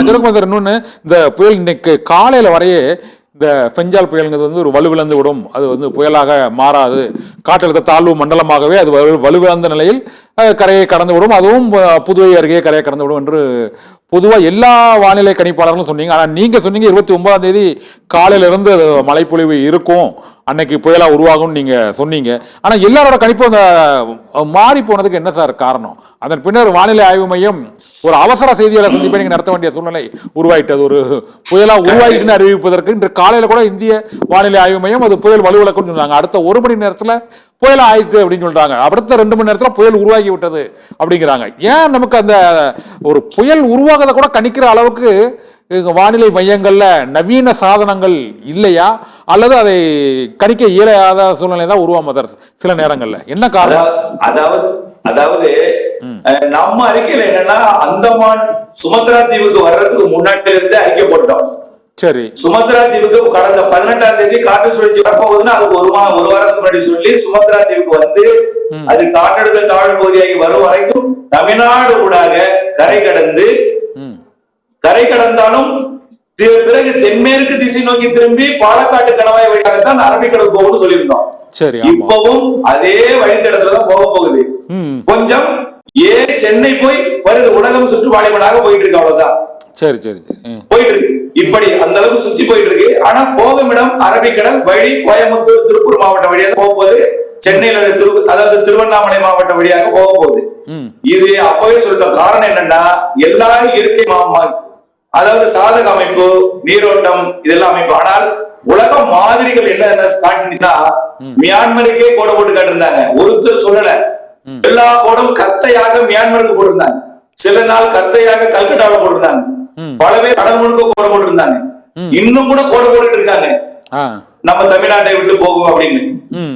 Jayakumar sir, இன்னொன்னு இந்த புயல் இன்னைக்கு காலையில வரையே இந்த பெஞ்சால் புயல்ங்கிறது வந்து ஒரு வலுவிழந்து விடும், அது வந்து புயலாக மாறாது, காற்றழுத்த தாழ்வு மண்டலமாகவே அது வலுவிழந்த நிலையில் கரையை கடந்து விடும், அதுவும் புதுவை அருகே கரையை கடந்து விடும் என்று பொதுவா எல்லா வானிலை கணிப்பாளர்களும் சொன்னீங்க. ஆனா நீங்க சொன்னீங்க 29ஆம் தேதி காலையில இருந்து மழைப்பொழிவு இருக்கும், அன்னைக்கு புயலா உருவாகும் நீங்க சொன்னீங்க. ஆனா எல்லாரோட கணிப்பும் அந்த மாறி போனதுக்கு என்ன சார் காரணம்? அதன் பின்னர் வானிலை ஆய்வு மையம் ஒரு அவசர செய்தியாளர் சந்திப்பை நீங்க நடத்த வேண்டிய சூழ்நிலை உருவாயிட்டது, ஒரு புயலா உருவாயிட்டுன்னு அறிவிப்பதற்கு. இன்று காலையில கூட இந்திய வானிலை ஆய்வு மையம் அது புயல் வலுவிழக்கும்னு சொன்னாங்க. அடுத்த 1 மணி நேரத்துல புயல் ஆயிட்டு அப்படின்னு சொல்றாங்க. அடுத்த 2 மணி நேரத்துல புயல் உருவாகி விட்டது அப்படிங்கிறாங்க. ஏன் நமக்கு அந்த ஒரு புயல் உருவாகத கூட கணிக்கிற அளவுக்கு வானிலை மையங்கள்ல நவீன சாதனங்கள் இல்லையா, அல்லது அதை கணிக்க இயலாத சூழ்நிலை தான் உருவாம சில நேரங்கள்ல என்ன காரணம்? அதாவது நம்ம அறிக்கையில என்னன்னா, அந்தமான் சுமத்ரா தீவுக்கு வர்றதுக்கு முன்னாடில இருந்து அறிக்கை போட்டோம். சரி, சுமத்ரா தீவுக்கு கடந்த 18ஆம் தேதி காற்று சுழற்சி வரப்போகுதுன்னா அதுக்கு ஒரு வாரத்துக்கு முன்னாடி சொல்லி சுமத்ரா தீவுக்கு வந்து அது காற்றழுத்த தாழ்வு பகுதியாகி வரும் வரைக்கும் தமிழ்நாடு ஊடாக கரை கடந்தாலும் பிறகு தென்மேற்கு திசை நோக்கி திரும்பி பாலக்காட்டு கணவாய் வழியாகத்தான் அரபிக்கடல் போகும்னு சொல்லியிருந்தோம். சரி, இப்பவும் அதே வழித்தடத்துலதான் போக போகுது. கொஞ்சம் சென்னை போய் வருது, உலகம் சுற்றுப்பாளையமாக போயிட்டு இருக்கு, அவ்வளவுதான். சரி சரி போயிட்டு இருக்கு, இப்படி அந்த அளவுக்கு சுத்தி போயிட்டு இருக்கு. ஆனா போகும் இடம் அரபிக்கடல் வழி கோயம்புத்தூர் திருப்பூர் மாவட்டம் வழியாக போக போகுது, சென்னையில அதாவது திருவண்ணாமலை மாவட்டம் வழியாக போக போகுது. இது அப்பவே சொல்லிட்டோம். காரணம் என்னன்னா, எல்லா இயற்கை அதாவது சாதக அமைப்பு, நீரோட்டம் இதெல்லாம் அமைப்பு. ஆனால் உலக மாதிரிகள் என்ன காட்டுனா, மியான்மருக்கே கோடை போட்டு காட்டிருந்தாங்க, ஒருத்தர் சொல்லல. எல்லா கோடும் கத்தையாக மியான்மருக்கு போட்டிருந்தாங்க, சில நாள் கத்தையாக கல்கட்டாவில் போட்டிருந்தாங்க, பல பேர் கடல் முழுக்க கோடை போட்டிருந்தாங்க, இன்னும் கூட கோடை போட்டுட்டு இருக்காங்க நம்ம தமிழ்நாட்டை விட்டு போகும் அப்படின்னு.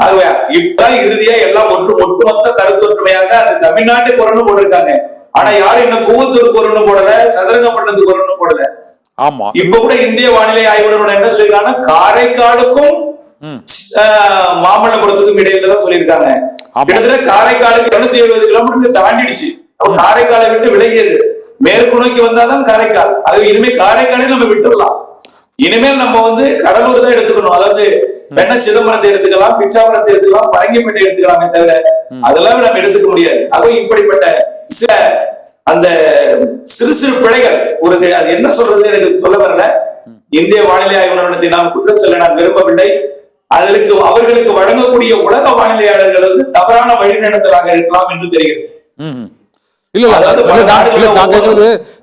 ஆகவே இப்ப இறுதியா எல்லாம் ஒட்டுமொத்த கருத்தொற்றுமையாக அது தமிழ்நாட்டை குரல்னு போட்டிருக்காங்க. ஆனா யாரும் இன்னும் கூவத்தூர் குரல்னு போடல, சதுரங்கப்பட்டினத்து குரல்னு போடல. ஆமா, இப்ப கூட இந்திய வானிலை ஆய்வு நிறுவனம் என்ன சொல்லிருக்காங்கன்னா, காரைக்காலுக்கும் மாமல்லபுரத்துக்கும் இடையில தான் சொல்லியிருக்காங்க. கிட்டத்தட்ட காரைக்காலுக்கு 270 கிலோமீட்டருக்கு தாண்டிடுச்சு. காரைக்காலை விட்டு விலகியது, மேற்கு நோக்கி வந்தாதான் காரைக்கால். ஆகவே இனிமே காரைக்காலே நம்ம விட்டுடலாம். இனிமேல் நம்ம வந்து கடலூர் தான் எடுத்துக்கணும். அதாவது வெண்ண சிதம்பரத்தை எடுத்துக்கலாம், பிச்சாவரத்தை எடுத்துக்கலாம், பரங்கிப்பேட்டை எடுத்துக்கலாமே தவிர அதெல்லாம் நம்ம எடுத்துக்க முடியாது. ஆகவே இப்படிப்பட்ட சில அந்த சிறு சிறு பிழைகள் ஒரு அது என்ன சொல்றது எனக்கு சொல்ல வரல. இந்திய வானிலை ஆய்வு நிறுவனத்தை நாம் குற்றம் சொல்ல நான் விரும்பவில்லை. அவர்களுக்கு வழங்கக்கூடிய உலக வானிலையாளர்கள் வந்து தவறான வழிநடத்தலாக இருக்கலாம் என்று தெரிகிறது.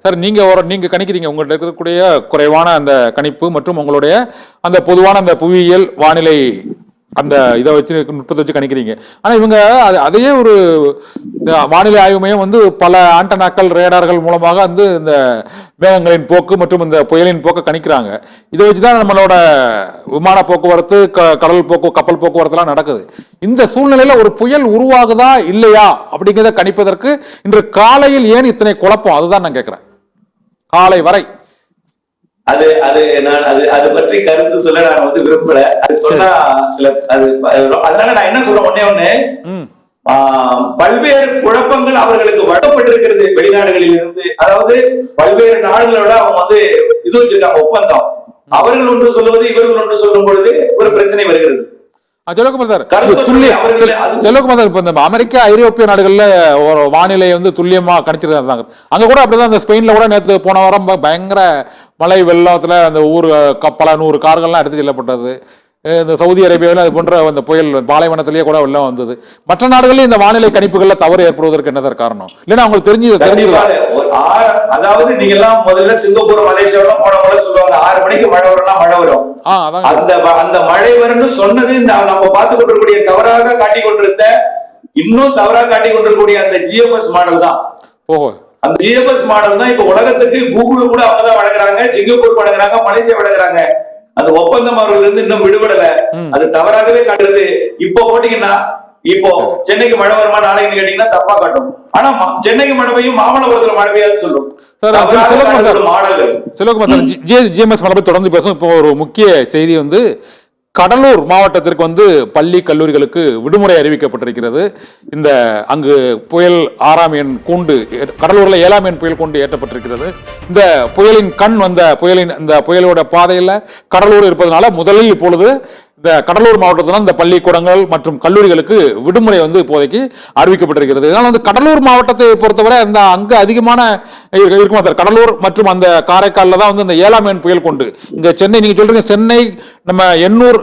சார், நீங்க கணிக்கிறீங்க, உங்கள்ட்ட இருக்கக்கூடிய குறைவான அந்த கணிப்பு மற்றும் உங்களுடைய அந்த பொதுவான அந்த புவியியல் வானிலை அந்த இதை வச்சு நுட்பத்தை வச்சு கணிக்கிறீங்க. ஆனா இவங்க அதையே ஒரு வானிலை ஆய்வு மையம் வந்து பல ஆண்டனாக்கள், ரேடார்கள் மூலமாக வந்து இந்த மேகங்களின் போக்கு மற்றும் இந்த புயலின் போக்கை கணிக்கிறாங்க. இதை வச்சுதான் நம்மளோட விமான போக்குவரத்து, கடல் கப்பல் போக்குவரத்து எல்லாம் நடக்குது. இந்த சூழ்நிலையில ஒரு புயல் உருவாகுதா இல்லையா அப்படிங்கிறத கணிப்பதற்கு இன்று காலையில் ஏன் இத்தனை குழப்பம்? அதுதான் நான் கேட்கிறேன். காலை வரை அது பற்றி கருத்து சொல்ல நான் வந்து விரும்பல. அது சொன்னா சில அதனால நான் என்ன சொல்றேன், ஒண்ணே பல்வேறு குழப்பங்கள் அவர்களுக்கு வழங்கப்பட்டிருக்கிறது வெளிநாடுகளில் இருந்து. அதாவது பல்வேறு நாடுகளோட அவங்க வந்து இது வச்சிருக்காங்க ஒப்பந்தம். அவர்கள் ஒன்று சொல்லுவது, இவர்கள் ஒன்று சொல்லும் பொழுது ஒரு பிரச்சனை வருகிறது. அமெரிக்கா, ஐரோப்பிய நாடுகள்ல ஒரு வானிலை வந்து துல்லியமா கணிச்சிருந்தாங்க. அங்க கூட அப்படிதான், ஸ்பெயின்ல கூட நேற்று போன வாரம் பயங்கர மழை வெள்ளத்துல அந்த பல 100 கார்கள்லாம் எடுத்து செல்லப்பட்டது. இந்த சவுதி அரேபியாவில் அது போன்ற அந்த புயல் பாலைவனத்திலேயே கூட வெள்ளம் வந்தது. மற்ற நாடுகளில் இந்த வானிலை கணிப்புகள்ல தவறு ஏற்படுவதற்கு என்னதான் காரணம்? இல்லைன்னா அவங்களுக்கு தெரிஞ்சது. அதாவது நீங்க எல்லாம் முதல்ல சிங்கப்பூர், மலேசியா போனவங்கள சொல்லுவாங்க 6 மணிக்கு மழை வரும்னா மழை வரும். அந்த மழை வரும்னு சொன்னது இந்த நம்ம பார்த்து கொண்டிருக்கக்கூடிய தவறாக காட்டிக் கொண்டிருந்த, இன்னும் தவறாக காட்டிக் கொண்டிருக்கக்கூடிய அந்த ஜிஎஃப்எஸ் மாடல் தான். ஓஹோ, அந்த ஜிஎஃப்எஸ் மாடல் தான் இப்ப உலகத்துக்கு கூகுள் கூட அவங்க தான் வழங்குறாங்க, சிங்கப்பூர் வழங்குறாங்க, மலேசியா வழங்குறாங்க. அந்த ஒப்பந்தம் அவர்கள் இருந்து இன்னும் விடுபடல. அது தவறாகவே காட்டுறது. இப்போ போட்டீங்கன்னா, இப்போ சென்னைக்கு மழை வருமா நாளைக்கு கேட்டீங்கன்னா தப்பா காட்டும். ஆனா சென்னைக்கு மழை பெய்யும், மாமல்லபுரத்துல மழை பெய்யாது சொல்லும். சிலகுமார், ஜிஎம்எஸ் தொடர்ந்து பேசும். இப்போ ஒரு முக்கிய செய்தி வந்து கடலூர் மாவட்டத்திற்கு வந்து பள்ளி கல்லூரிகளுக்கு விடுமுறை அறிவிக்கப்பட்டிருக்கிறது. இந்த அங்கு புயல் 6ஆம் எண் கூண்டு, கடலூர்ல 7ஆம் எண் புயல் கூண்டு ஏற்றப்பட்டிருக்கிறது. இந்த புயலின் கண் வந்த இந்த புயலோட பாதையில கடலூர் இருப்பதனால முதலில் இப்பொழுது இந்த கடலூர் மாவட்டத்தில் இந்த பள்ளிக்கூடங்கள் மற்றும் கல்லூரிகளுக்கு விடுமுறை வந்து இப்போதைக்கு அறிவிக்கப்பட்டிருக்கிறது. இதனால் வந்து கடலூர் மாவட்டத்தை பொறுத்தவரை அந்த அங்க அதிகமான இருக்குமா சார்? கடலூர் மற்றும் அந்த காரைக்காலில் தான் வந்து இந்த 7ஆம் எண் புயல் கொண்டு, இங்க சென்னை நீங்க சொல்றீங்க சென்னை, நம்ம எண்ணூர்,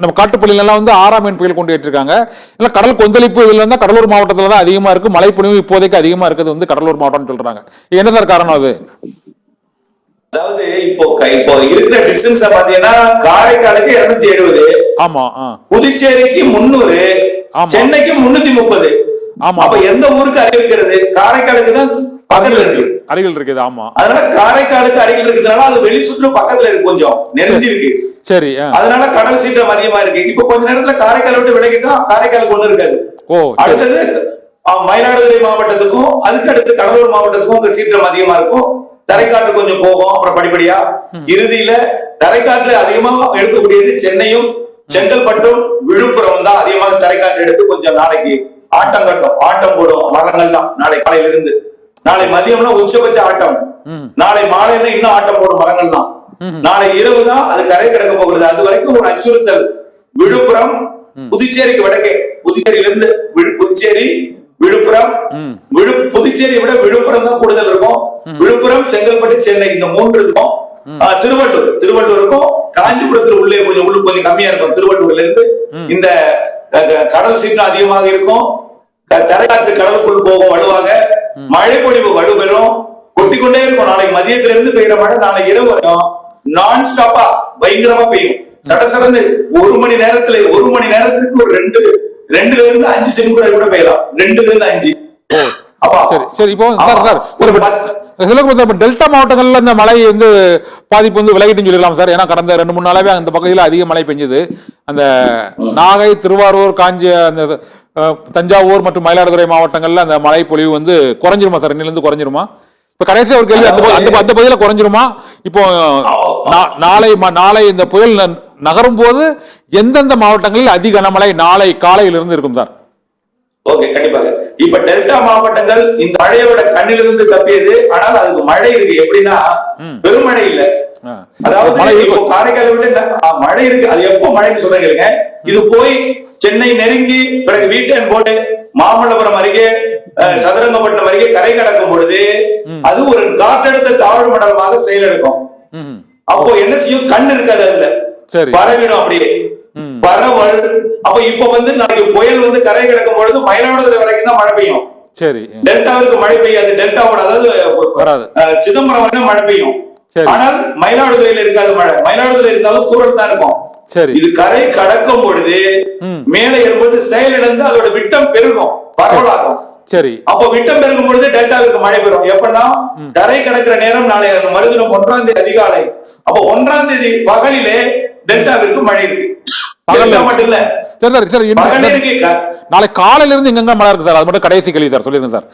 நம்ம காட்டுப்பள்ளியிலாம் வந்து 6ஆம் எண் புயல் கொண்டு ஏற்றிருக்காங்க. இல்லை கடல் கொந்தளிப்பு இதுல இருந்தா கடலூர் மாவட்டத்தில் தான் அதிகமா இருக்கு, மழைப்பொழிவு இப்போதைக்கு அதிகமா இருக்குது வந்து கடலூர் மாவட்டம்னு சொல்றாங்க. என்ன சார் காரணம் அது? அதாவது இப்போ இருக்கிற டிஸ்டன்ஸ் பாத்தீங்கன்னா காரைக்காலுக்கு 270, ஆமா, புதுச்சேரிக்கு 300, சென்னைக்கு 330. ஆமா. அப்ப எந்த ஊருக்கு அருகில் இருக்கிறது? காரைக்காலுக்கு தான் பக்கத்துல இருக்கு, அருகில் இருக்குது. ஆமா, அதனால காரைக்காலுக்கு அருகில் இருக்கிறதுனால அது வெளி சுற்று பக்கத்துல இருக்கு, கொஞ்சம் நெருங்கி இருக்கு. சரி. அதனால கடல் சீற்றம் அதிகமா இருக்கு. இப்ப கொஞ்ச நேரத்துல காரைக்கால் விட்டு விலகிட்டா காரைக்காலுக்கு ஒண்ணு இருக்காது. அடுத்தது மயிலாடுதுறை மாவட்டத்துக்கும் அதுக்கு அடுத்து கடலூர் மாவட்டத்துக்கும் சீற்றம் அதிகமா இருக்கும். தரைக்காற்று கொஞ்சம் போகும், அப்புறம் படிப்படியா இறுதியில தரைக்காற்று அதிகமா எடுக்கக்கூடியது சென்னையும் செங்கல்பட்டும் விழுப்புரம் தான் அதிகமாக தரைக்காற்று எடுத்து கொஞ்சம் நாளைக்கு ஆட்டம் போடும் மரங்கள்லாம். நாளை காலையில இருந்து நாளை மதியம்லாம் உச்சபட்ச ஆட்டம், நாளை மாலையில இன்னும் ஆட்டம் போடும் மரங்கள் தான். நாளை இரவு தான் அது கரை கிடக்க போகிறது. அது வரைக்கும் ஒரு அச்சுறுத்தல். விழுப்புரம் புதுச்சேரிக்கு வடக்கே, புதுச்சேரியிலிருந்து புதுச்சேரி விழுப்புரம், புதுச்சேரியை விட விழுப்புரம் தான் கூடுதல் இருக்கும். விழுப்புரம், செங்கல்பட்டு, சென்னை இந்த 3 இருக்கும். திருவள்ளூருக்கும் காஞ்சிபுரத்தில் உள்ளே கொஞ்சம் கம்மியா இருக்கும். திருவள்ளூர்ல இருந்து இந்த கடல் சீற்றம் அதிகமாக இருக்கும். தரைக்காற்று கடலுக்குள் போகும் வலுவாக, மழை பொழிவு வலுப்பெறும், கொட்டிக்கொண்டே இருக்கும். நாளைக்கு மதியத்துல இருந்து பெய்யற மழை நாளை இரவு வரைக்கும் நான் ஸ்டாப்பா பயங்கரமா பெய்யும். சடசடன்னு ஒரு மணி நேரத்துக்கு ஒரு 2ல இருந்து 5 சென்டிமீட்டர் கூட பெய்யலாம். 2ல இருந்து 5. சரி. இப்போ டெல்டா மாவட்டங்கள்ல இந்த மழை வந்து பாதிப்பு வந்து விலகிட்டுன்னு சொல்லிடலாம் சார். ஏன்னா கடந்த 2-3 நாளாவே அந்த பகுதியில் அதிக மழை பெஞ்சது. அந்த நாகை, திருவாரூர், அந்த தஞ்சாவூர் மற்றும் மயிலாடுதுறை மாவட்டங்கள்ல அந்த மழை பொழிவு வந்து குறைஞ்சிருமா சார்? இன்னிலிருந்து குறைஞ்சிருமா? இப்ப கடைசியா ஒரு கேள்வி, அந்த பகுதியில குறைஞ்சிருமா? இப்போ நாளை இந்த புயல் நகரும் போது எந்தெந்த மாவட்டங்களில் அதிக கனமழை நாளை காலையிலிருந்து இருக்கும் சார்? ஓகே, கண்டிப்பாக. இப்ப டெல்டா மாவட்டங்கள் இந்த மழையோட கண்ணிலிருந்து தப்பியது. ஆனால் அதுக்கு மழை இருக்கு. எப்படின்னா பெருமழை இல்ல. அதாவது இப்போ காரைக்கால் விட்டு மழை இருக்கு. அது எப்போ மழைன்னு சொல்றீங்க? இது போய் சென்னை நெருங்கி பிறகு வீட்டன் போட்டு மாமல்லபுரம் அருகே, சதுரங்கப்பட்டினம் அருகே கரை கடக்கும் பொழுது அது ஒரு காற்றழுத்த தாழ்வு மண்டலமாக செயலெடுக்கும். அப்போ என்ன செய்யும்? கண் இருக்காது, அதுல பரவிடும் அப்படியே பரவல். அப்ப இப்ப வந்து நாளைக்கு புயல் வந்து கரை கிடக்கும் பொழுது மயிலாடுதுறை வரைக்கும் தான் மழை பெய்யும். சரி, டெல்டாவிற்கு மழை பெய்யாது. டெல்டாவோட அதாவது சிதம்பரம் வரைக்கும் மழை பெய்யும். ஆனால் மயிலாடுதுறையில இருக்காது மழை. மயிலாடுதுறை இருந்தாலும் தூரல் தான் இருக்கும். இது கரை கடக்கும் பொழுது மேலே ஏறும்போது செயலிழந்து அதோட விட்டம் பெருகும், பரவலாகும். சரி, அப்ப விட்டம் பெருகும் பொழுது டெல்டாவிற்கு மழை பெறும். எப்பன்னா கரை கடக்கிற நேரம் நாளை மறுதினம் 1ஆம் தேதி அதிகாலை. அப்ப 1ஆம் தேதி பகலிலே டெல்டாவிற்கு மழை இருக்கு. மட்டும் இல்ல, நாளை காலையில இருந்து எங்க மழை இருக்கு சார்? அது மட்டும் கடைசி கேள்வி சார், சொல்லிருங்க சார்.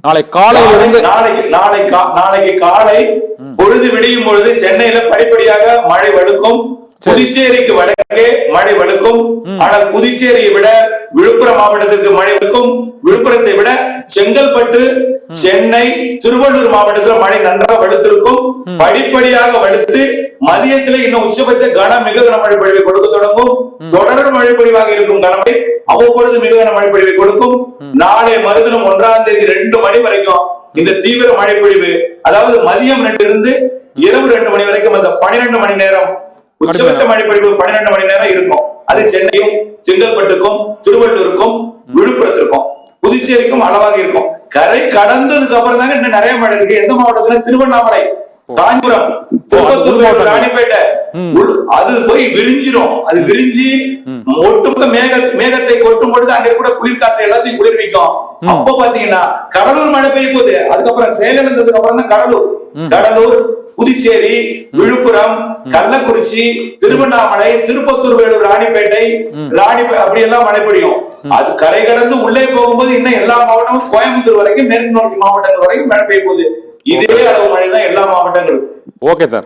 நாளை காலையில இருந்து நாளைக்கு காலை பொழுது விடியும் பொழுது சென்னையில படிப்படியாக மழை வலுக்கும். புதுச்சேரிக்கு வடக்கே மழை வலுக்கும். ஆனால் புதுச்சேரியை விட விழுப்புரம் மாவட்டத்திற்கு மழை வலுக்கும். விழுப்புரத்தை விட செங்கல்பட்டு, சென்னை, திருவள்ளூர் மாவட்டத்தில் மழை நன்றாக வலுத்திருக்கும். படிப்படியாக வலுத்து மதியத்தில் இன்னும் உச்சபட்ச மிக கனமழை பொழிவை கொடுக்க தொடங்கும். தொடர் மழை பொழிவாக இருக்கும் கனமழை அவ்வப்பொழுது மிக கனமழை பொழிவை கொடுக்கும். நாளை மறுதினம் 1ஆம் தேதி 2 மணி வரைக்கும் இந்த தீவிர மழை பொழிவு, அதாவது மதியம் 2 இருந்து இரவு 2 மணி வரைக்கும் அந்த 12 மணி நேரம் உச்சபட்ச மழை பொழிவு 12 மணி நேரம் இருக்கும். அது சென்னையும் செங்கல்பட்டுக்கும் திருவள்ளூருக்கும் விழுப்புரத்திற்கும் புதுச்சேரிக்கும் அளவாக இருக்கும். கரை கடந்ததுக்கு அப்புறம் தாங்க இன்னும் நிறைய மழை இருக்கு. எந்த மாவட்டத்துல? திருவண்ணாமலை, காஞ்சிபுரம், திருப்பத்தூர், ராணிப்பேட்டை, அது போய் விரிஞ்சிரும். அது விரிஞ்சி ஒட்டுமொத்த மேகத்தை கொட்டும் பொழுது அங்க கூட குளிர்காற்று எல்லாத்தையும் குளிர்விக்கும். அப்ப பாத்தீங்கன்னா கடலூர் மழை பெய்ய போகுது. அதுக்கப்புறம் செயலிழந்ததுக்கு அப்புறம் தான் கடலூர், புதுச்சேரி, விழுப்புரம், கள்ளக்குறிச்சி, திருவண்ணாமலை, திருப்பத்தூர், வேலூர், ராணிப்பேட்டை அப்படி எல்லாம் மழை பெய்யும். அது கரை கடந்து உள்ளே போகும்போது இன்னும் எல்லா மாவட்டமும் கோயம்புத்தூர் வரைக்கும் மேற்கு நோக்கி மாவட்டங்கள் வரைக்கும் மழை பெய்ய போகுது. இதே அளவு மழை தான் எல்லா மாவட்டங்களும். Okay sir.